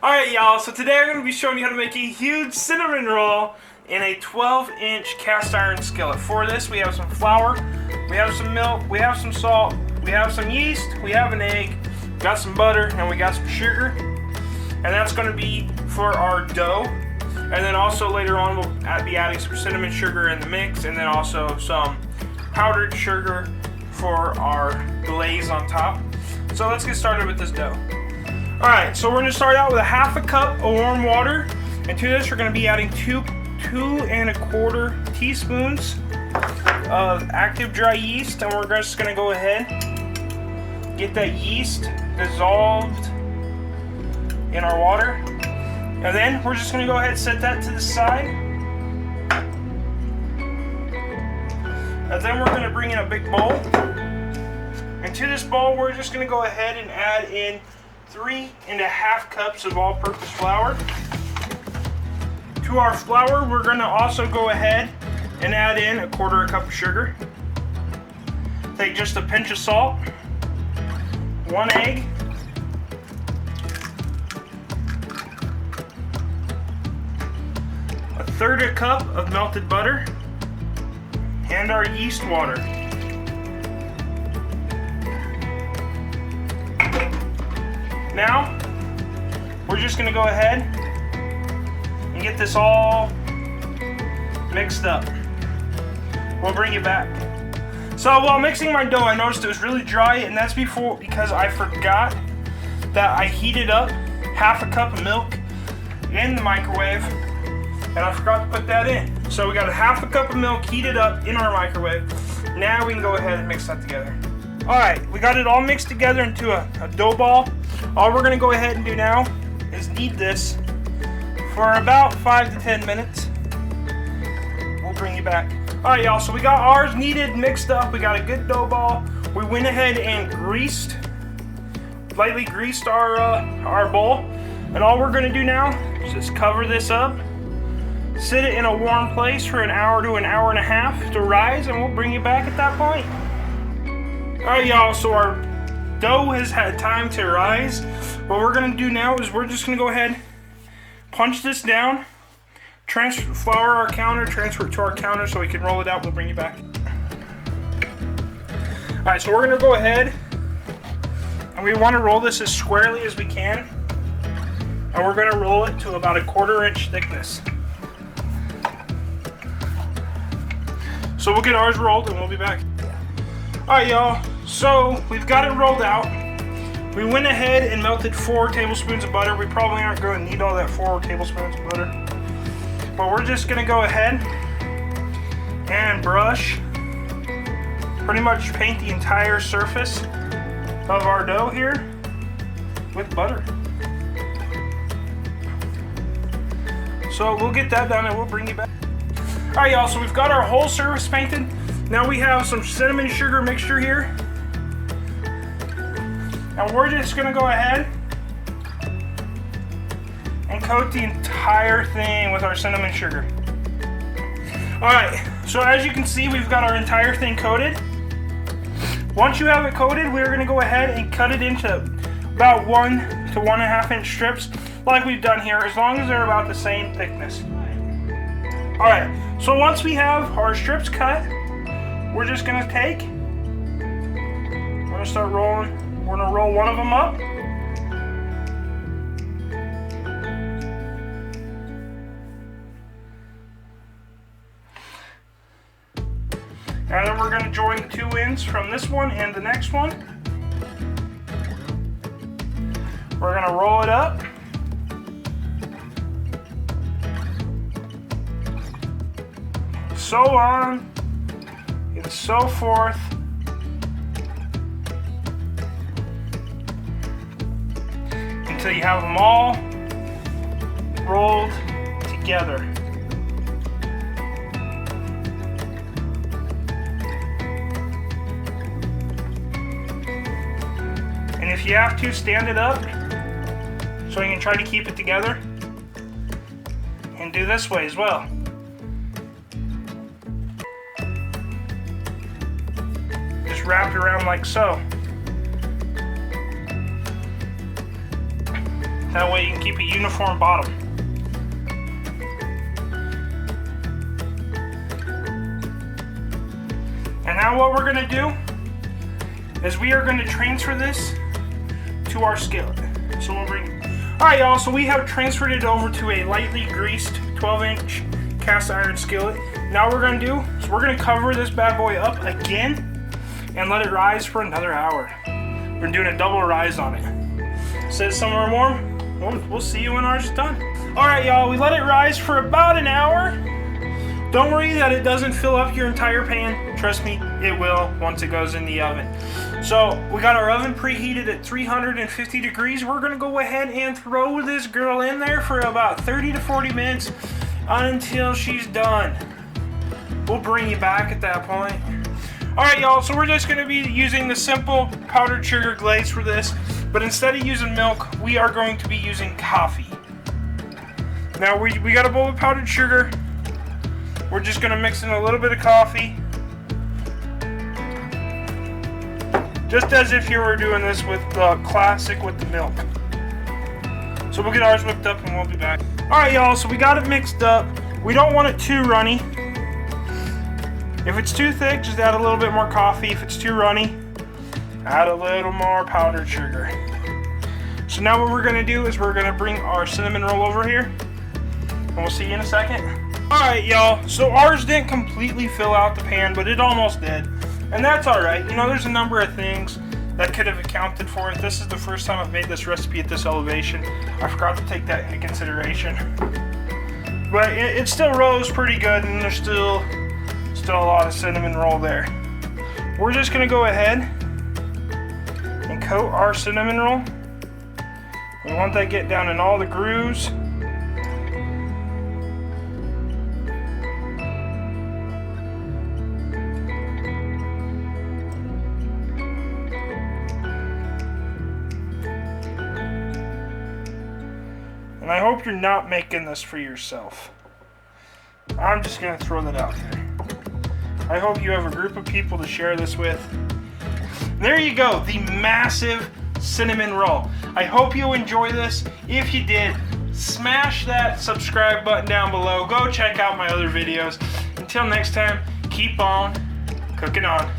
Alright y'all, so today I'm going to be showing you how to make a huge cinnamon roll in a 12-inch cast iron skillet. For this we have some flour, we have some milk, we have some salt, we have some yeast, we have an egg, we got some butter, and we got some sugar. And that's going to be for our dough. And then also later on we'll be adding some cinnamon sugar in the mix, and then also some powdered sugar for our glaze on top. So let's get started with this dough. Alright, so we're going to start out with a half a cup of warm water, and to this we're going to be adding two and a quarter teaspoons of active dry yeast, and we're just going to go ahead get that yeast dissolved in our water, and then we're just going to go ahead and set that to the side. And then we're going to bring in a big bowl, and to this bowl we're just going to go ahead and add in 3.5 cups of all-purpose flour. To our flour, we're going to also go ahead and add in a quarter cup of sugar. Take just a pinch of salt, 1 egg, a third a cup of melted butter, and our yeast water. Now, we're just going to go ahead and get this all mixed up. We'll bring it back. So while mixing my dough, I noticed it was really dry, and that's because I forgot that I heated up half a cup of milk in the microwave, and I forgot to put that in. So we got a half a cup of milk heated up in our microwave. Now we can go ahead and mix that together. Alright, we got it all mixed together into a dough ball. All we're going to go ahead and do now is knead this for about 5 to 10 minutes. We'll bring you back. Alright y'all, so we got ours kneaded, mixed up, we got a good dough ball. We went ahead and lightly greased our bowl. And all we're going to do now is just cover this up, sit it in a warm place for an hour to an hour and a half to rise, and we'll bring you back at that point. Alright y'all, so our dough has had time to rise. What we're going to do now is we're just going to go ahead, punch this down, transfer our counter, transfer it to our counter so we can roll it out. We'll bring you back. Alright, so we're going to go ahead and we want to roll this as squarely as we can. And we're going to roll it to about a 1/4 inch thickness. So we'll get ours rolled and we'll be back. Alright y'all, so we've got it rolled out. We went ahead and melted 4 tablespoons of butter. We probably aren't going to need all that 4 tablespoons of butter. But we're just going to go ahead and brush, pretty much paint the entire surface of our dough here with butter. So we'll get that done and we'll bring you back. Alright y'all, so we've got our whole surface painted. Now we have some cinnamon sugar mixture here. And we're just going to go ahead and coat the entire thing with our cinnamon sugar. Alright, so as you can see, we've got our entire thing coated. Once you have it coated, we're going to go ahead and cut it into about 1 to 1.5 inch strips like we've done here, as long as they're about the same thickness. Alright, so once we have our strips cut, we're just going to we're going to start rolling. We're going to roll one of them up. And then we're going to join the 2 ends from this one and the next one. We're going to roll it up. So on and so forth. Until you have them all rolled together. And if you have to, stand it up so you can try to keep it together. And do this way as well. Just wrap it around like so. That way you can keep a uniform bottom. And now what we're gonna do is we are gonna transfer this to our skillet. So we'll bring, all right y'all, so we have transferred it over to a lightly greased 12-inch cast iron skillet. Now what we're gonna do is we're gonna cover this bad boy up again and let it rise for another hour. We're doing a double rise on it. Sit somewhere warm, we'll see you when ours is done. All right y'all, we let it rise for about an hour. Don't worry that it doesn't fill up your entire pan. Trust me, it will once it goes in the oven. So we got our oven preheated at 350 degrees. We're gonna go ahead and throw this girl in there for about 30 to 40 minutes until she's done. We'll bring you back at that point. All right, y'all, so we're just gonna be using the simple powdered sugar glaze for this, but instead of using milk, we are going to be using coffee. Now we got a bowl of powdered sugar. We're just gonna mix in a little bit of coffee. Just as if you were doing this with the classic with the milk. So we'll get ours whipped up and we'll be back. All right, y'all, so we got it mixed up. We don't want it too runny. If it's too thick, just add a little bit more coffee. If it's too runny, add a little more powdered sugar. So now what we're gonna do is we're gonna bring our cinnamon roll over here and we'll see you in a second. All right, y'all, so ours didn't completely fill out the pan, but it almost did. And that's all right. You know, there's a number of things that could have accounted for it. This is the first time I've made this recipe at this elevation. I forgot to take that into consideration. But it still rose pretty good, and there's still a lot of cinnamon roll there. We're just gonna go ahead and coat our cinnamon roll. We want that to get down in all the grooves. And I hope you're not making this for yourself. I'm just gonna throw that out there. I hope you have a group of people to share this with. There you go, the massive cinnamon roll. I hope you enjoy this. If you did, smash that subscribe button down below. Go check out my other videos. Until next time, keep on cooking on.